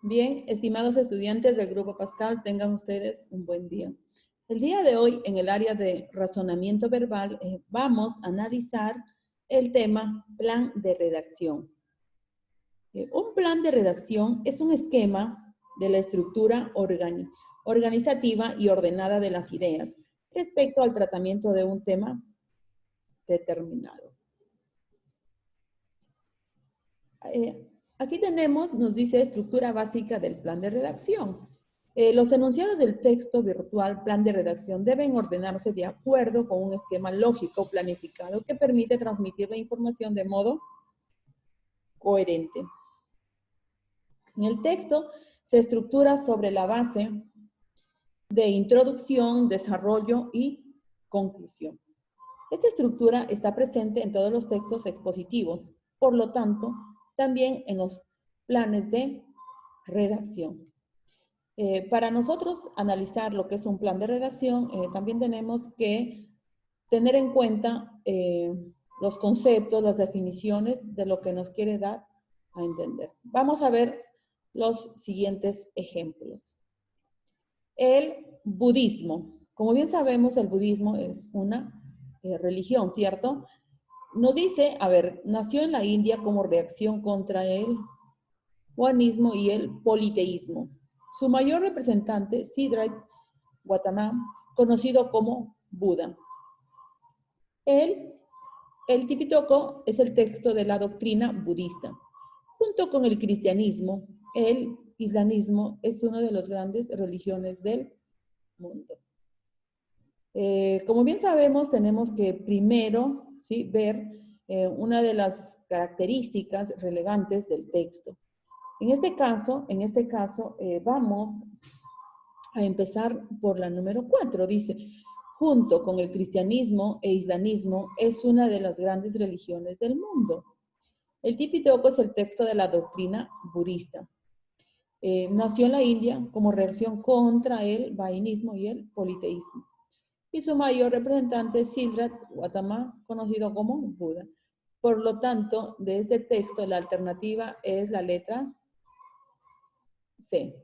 Bien, estimados estudiantes del Grupo Pascal, tengan ustedes un buen día. El día de hoy, en el área de razonamiento verbal, vamos a analizar el tema plan de redacción. Un plan de redacción es un esquema de la estructura organizativa y ordenada de las ideas respecto al tratamiento de un tema determinado. Aquí tenemos, nos dice estructura básica del plan de redacción. Los enunciados del texto virtual plan de redacción deben ordenarse de acuerdo con un esquema lógico planificado que permite transmitir la información de modo coherente. En el texto se estructura sobre la base de introducción, desarrollo y conclusión. Esta estructura está presente en todos los textos expositivos, por lo tanto, también en los planes de redacción. Para nosotros analizar lo que es un plan de redacción, también tenemos que tener en cuenta los conceptos, las definiciones de lo que nos quiere dar a entender. Vamos a ver los siguientes ejemplos. El budismo. Como bien sabemos, el budismo es una religión, ¿cierto? Nos dice, a ver, nació en la India como reacción contra el judaísmo y el politeísmo. Su mayor representante, Siddhartha Gautama, conocido como Buda. El Tipitaka es el texto de la doctrina budista. Junto con el cristianismo, el islamismo es una de las grandes religiones del mundo. Como bien sabemos, tenemos que primero ver una de las características relevantes del texto. En este caso, vamos a empezar por la número 4. Dice, junto con el cristianismo e islamismo, es una de las grandes religiones del mundo. El Tipitaka es el texto de la doctrina budista. Nació en la India como reacción contra el vainismo y el politeísmo. Y su mayor representante es Siddhartha Gautama, conocido como Buda. Por lo tanto, de este texto, la alternativa es la letra C.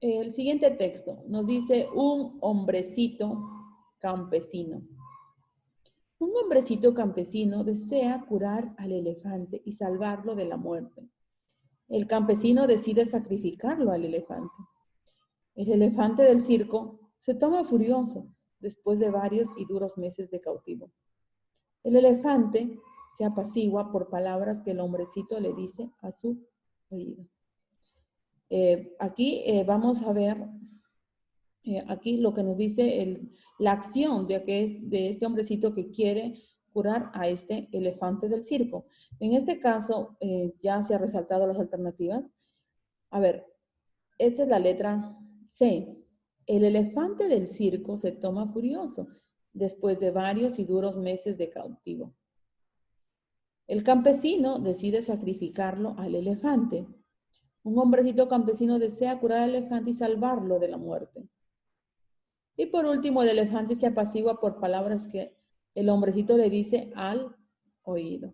El siguiente texto nos dice un hombrecito campesino. Un hombrecito campesino desea curar al elefante y salvarlo de la muerte. El campesino decide sacrificarlo al elefante. El elefante del circo se toma furioso después de varios y duros meses de cautivo. El elefante se apacigua por palabras que el hombrecito le dice a su oído. Aquí vamos a ver, aquí lo que nos dice la acción de este hombrecito que quiere curar a este elefante del circo. En este caso, ya se han resaltado las alternativas. A ver, esta es la letra C. El elefante del circo se toma furioso después de varios y duros meses de cautivo. El campesino decide sacrificarlo al elefante. Un hombrecito campesino desea curar al elefante y salvarlo de la muerte. Y por último, el elefante se apacigua por palabras que el hombrecito le dice al oído.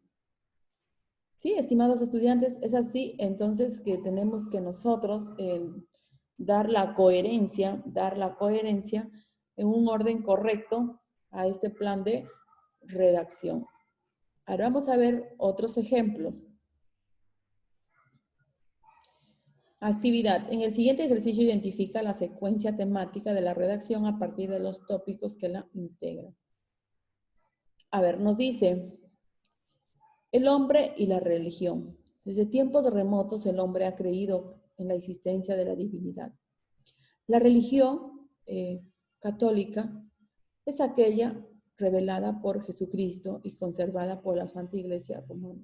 Sí, estimados estudiantes, es así entonces que tenemos que nosotros dar la coherencia en un orden correcto a este plan de redacción. Ahora vamos a ver otros ejemplos. Actividad. En el siguiente ejercicio identifica la secuencia temática de la redacción a partir de los tópicos que la integran. A ver, nos dice el hombre y la religión. Desde tiempos remotos el hombre ha creído en la existencia de la divinidad. La religión católica es aquella revelada por Jesucristo y conservada por la Santa Iglesia Romana.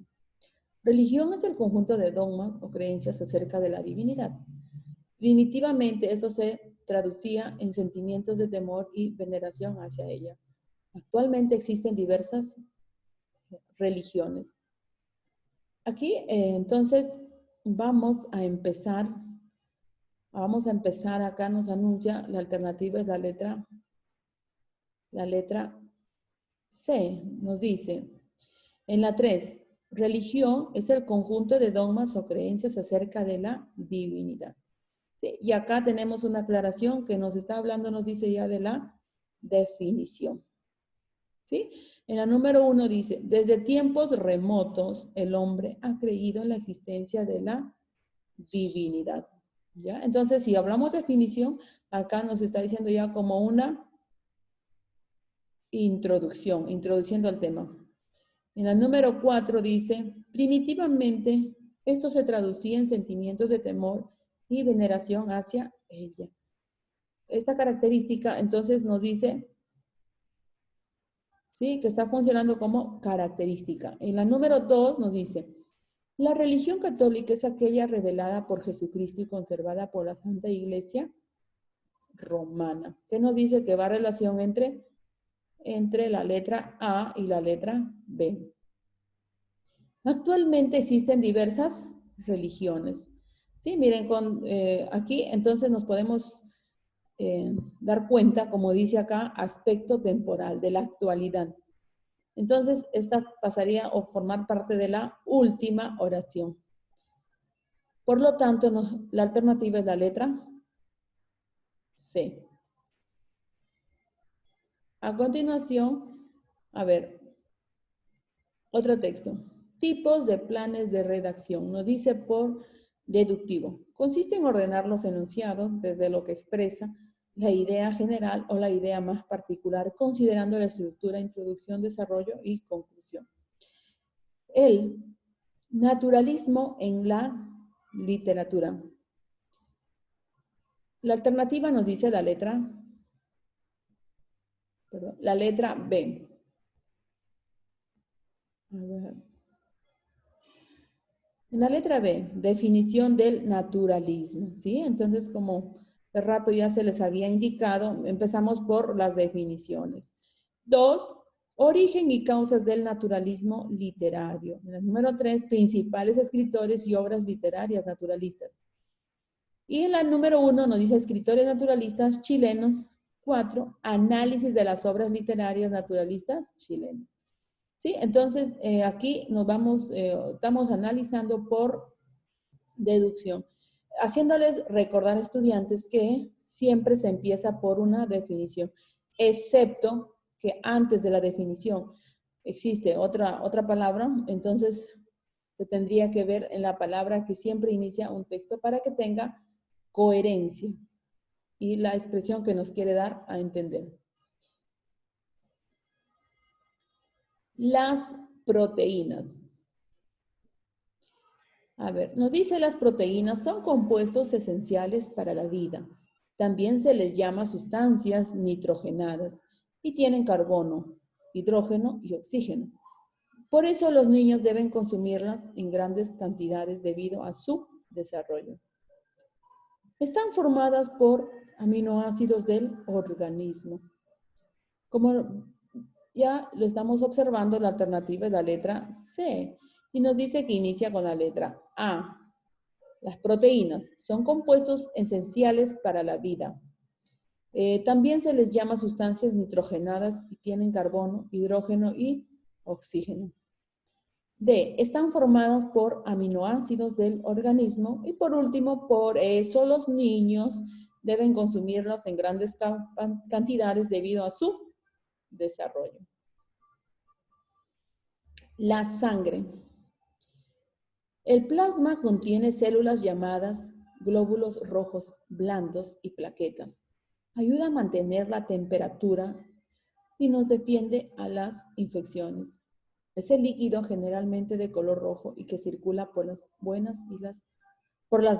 Religión es el conjunto de dogmas o creencias acerca de la divinidad. Primitivamente esto se traducía en sentimientos de temor y veneración hacia ella. Actualmente existen diversas religiones. Aquí entonces vamos a empezar, acá nos anuncia la alternativa es la letra C, nos dice, en la 3, religión es el conjunto de dogmas o creencias acerca de la divinidad. ¿Sí? Y acá tenemos una aclaración que nos está hablando, nos dice ya de la definición. ¿Sí? En la número 1 dice, desde tiempos remotos el hombre ha creído en la existencia de la divinidad. ¿Ya? Entonces, si hablamos de definición, acá nos está diciendo ya como una introducción, introduciendo al tema. En la número 4 dice, primitivamente esto se traducía en sentimientos de temor y veneración hacia ella. Esta característica entonces nos dice, ¿sí?, que está funcionando como característica. En la número 2 nos dice, la religión católica es aquella revelada por Jesucristo y conservada por la Santa Iglesia Romana. ¿Qué nos dice? Que va a relación entre la letra A y la letra B. Actualmente existen diversas religiones. Sí, miren, aquí entonces nos podemos dar cuenta, como dice acá, aspecto temporal de la actualidad. Entonces, esta pasaría a formar parte de la última oración. Por lo tanto, la alternativa es la letra C. A continuación, a ver, otro texto. Tipos de planes de redacción. Nos dice por deductivo. Consiste en ordenar los enunciados desde lo que expresa la idea general o la idea más particular, considerando la estructura, introducción, desarrollo y conclusión. El naturalismo en la literatura. La alternativa nos dice la letra B. A ver. En la letra B, definición del naturalismo, ¿sí? Entonces, como de rato ya se les había indicado, empezamos por las definiciones. 2, origen y causas del naturalismo literario. En el número 3, principales escritores y obras literarias naturalistas. Y en la número 1 nos dice escritores naturalistas chilenos. 4, análisis de las obras literarias naturalistas chilenas. ¿Sí? Entonces, aquí estamos analizando por deducción, haciéndoles recordar, estudiantes, que siempre se empieza por una definición, excepto que antes de la definición existe otra palabra, entonces se tendría que ver en la palabra que siempre inicia un texto para que tenga coherencia y la expresión que nos quiere dar a entender. Las proteínas. A ver, nos dice las proteínas son compuestos esenciales para la vida. También se les llama sustancias nitrogenadas y tienen carbono, hidrógeno y oxígeno. Por eso los niños deben consumirlas en grandes cantidades debido a su desarrollo. Están formadas por aminoácidos del organismo. Como ya lo estamos observando, la alternativa es la letra C. Y nos dice que inicia con la letra A. Las proteínas son compuestos esenciales para la vida. También se les llama sustancias nitrogenadas y tienen carbono, hidrógeno y oxígeno. D. Están formadas por aminoácidos del organismo. Y por último, por eso los niños deben consumirlos en grandes cantidades debido a su desarrollo. La sangre. El plasma contiene células llamadas glóbulos rojos blandos y plaquetas. Ayuda a mantener la temperatura y nos defiende a las infecciones. Es el líquido generalmente de color rojo y que circula por las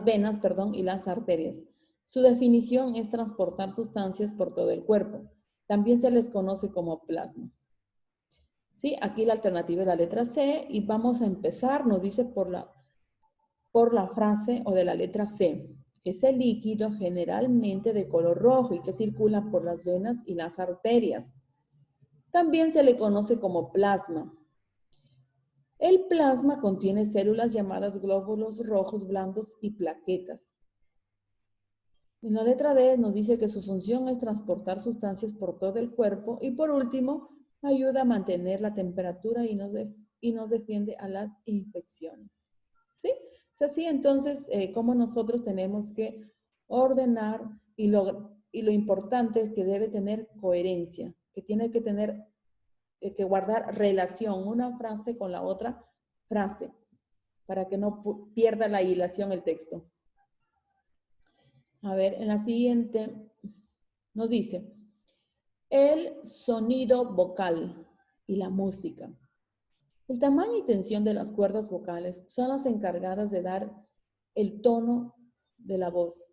venas y las arterias. Su definición es transportar sustancias por todo el cuerpo. También se les conoce como plasma. Sí, aquí la alternativa es la letra C y vamos a empezar, nos dice por la frase o de la letra C. Es el líquido generalmente de color rojo y que circula por las venas y las arterias. También se le conoce como plasma. El plasma contiene células llamadas glóbulos rojos blandos y plaquetas. En la letra D nos dice que su función es transportar sustancias por todo el cuerpo y por último, ayuda a mantener la temperatura y nos y nos defiende a las infecciones. ¿Sí? Es así entonces como nosotros tenemos que ordenar y lo importante es que debe tener coherencia, que tiene que tener, que guardar relación una frase con la otra frase para que no pierda la hilación el texto. A ver, en la siguiente nos dice, el sonido vocal y la música. El tamaño y tensión de las cuerdas vocales son las encargadas de dar el tono de la voz.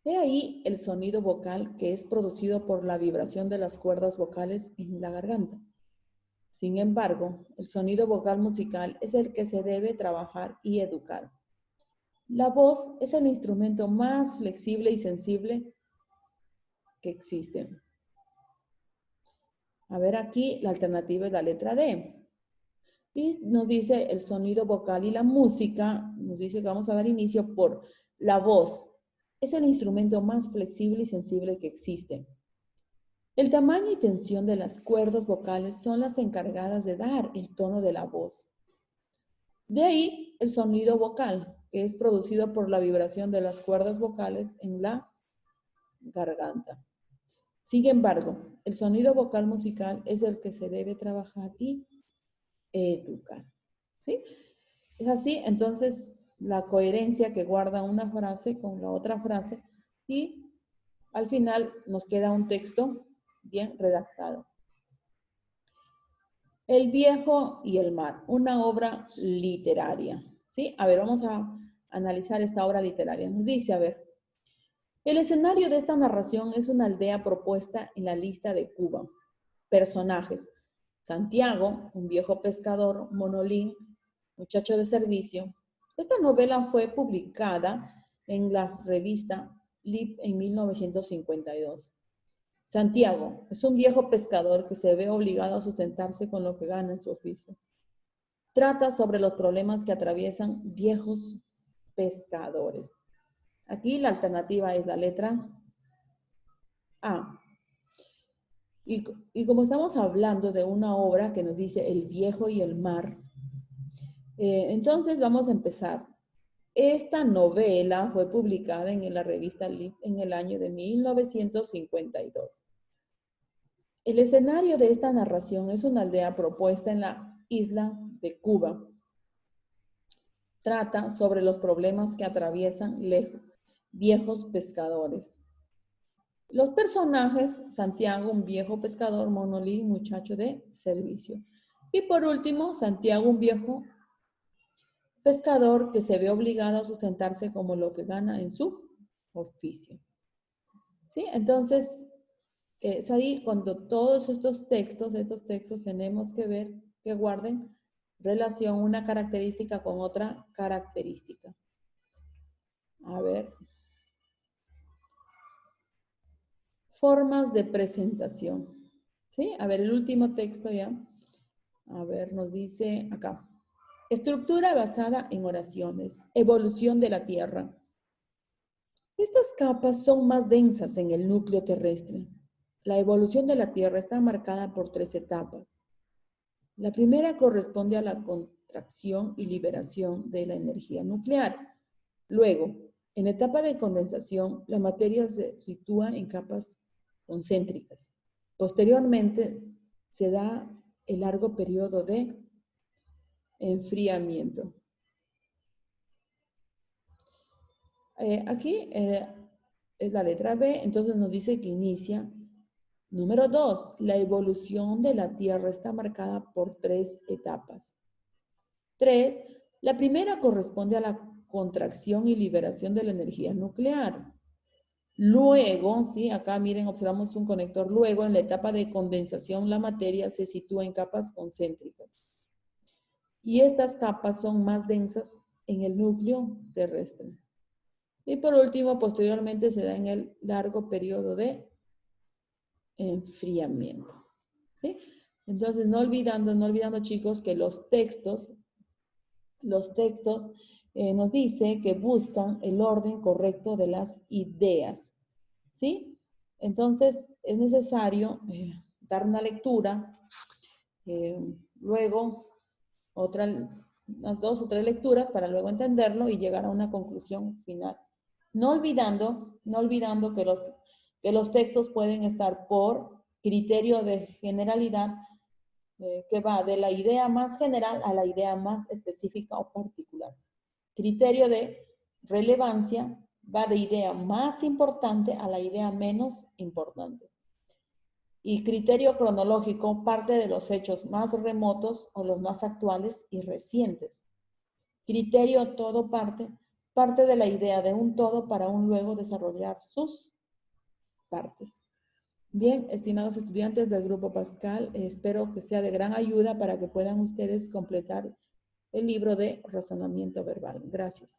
He ahí el sonido vocal que es producido por la vibración de las cuerdas vocales en la garganta. Sin embargo, el sonido vocal musical es el que se debe trabajar y educar. La voz es el instrumento más flexible y sensible que existe. A ver aquí, la alternativa es la letra D. Y nos dice el sonido vocal y la música, nos dice que vamos a dar inicio por la voz. Es el instrumento más flexible y sensible que existe. El tamaño y tensión de las cuerdas vocales son las encargadas de dar el tono de la voz. De ahí el sonido vocal, que es producido por la vibración de las cuerdas vocales en la garganta. Sin embargo, el sonido vocal musical es el que se debe trabajar y educar. ¿Sí? Es así, entonces, la coherencia que guarda una frase con la otra frase y al final nos queda un texto bien redactado. El viejo y el mar, una obra literaria. ¿Sí? A ver, vamos a analizar esta obra literaria. Nos dice, a ver, el escenario de esta narración es una aldea propuesta en la lista de Cuba. Personajes. Santiago, un viejo pescador, Monolín, muchacho de servicio. Esta novela fue publicada en la revista Lip en 1952. Santiago es un viejo pescador que se ve obligado a sustentarse con lo que gana en su oficio. Trata sobre los problemas que atraviesan viejos pescadores. Aquí la alternativa es la letra A. Y como estamos hablando de una obra que nos dice El viejo y el mar, entonces vamos a empezar. Esta novela fue publicada en la revista Lip en el año de 1952. El escenario de esta narración es una aldea propuesta en la isla de Cuba. Trata sobre los problemas que atraviesan viejos pescadores. Los personajes, Santiago, un viejo pescador, Monolí, muchacho de servicio. Y por último, Santiago, un viejo pescador que se ve obligado a sustentarse como lo que gana en su oficio. ¿Sí? Entonces, es ahí cuando todos estos textos tenemos que ver que guarden relación una característica con otra característica. A ver. Formas de presentación. ¿Sí? A ver, el último texto ya. A ver, nos dice acá. Estructura basada en oraciones. Evolución de la Tierra. Estas capas son más densas en el núcleo terrestre. La evolución de la Tierra está marcada por 3 etapas. La primera corresponde a la contracción y liberación de la energía nuclear. Luego, en etapa de condensación, la materia se sitúa en capas concéntricas. Posteriormente, se da el largo periodo de enfriamiento. Aquí es la letra B, entonces nos dice que inicia. Número 2, la evolución de la Tierra está marcada por 3 etapas. 3, la primera corresponde a la contracción y liberación de la energía nuclear. Luego, ¿sí? Acá miren, observamos un conector. Luego, en la etapa de condensación, la materia se sitúa en capas concéntricas. Y estas capas son más densas en el núcleo terrestre. Y por último, posteriormente se da en el largo periodo de enfriamiento. ¿Sí? Entonces, no olvidando chicos, que los textos nos dice que buscan el orden correcto de las ideas. ¿Sí? Entonces, es necesario dar una lectura, luego unas 2 o 3 lecturas para luego entenderlo y llegar a una conclusión final. No olvidando que los textos pueden estar por criterio de generalidad, que va de la idea más general a la idea más específica o particular. Criterio de relevancia va de idea más importante a la idea menos importante. Y criterio cronológico parte de los hechos más remotos o los más actuales y recientes. Criterio todo parte de la idea de un todo para un luego desarrollar sus partes. Bien, estimados estudiantes del Grupo Pascal, espero que sea de gran ayuda para que puedan ustedes completar el libro de razonamiento verbal. Gracias.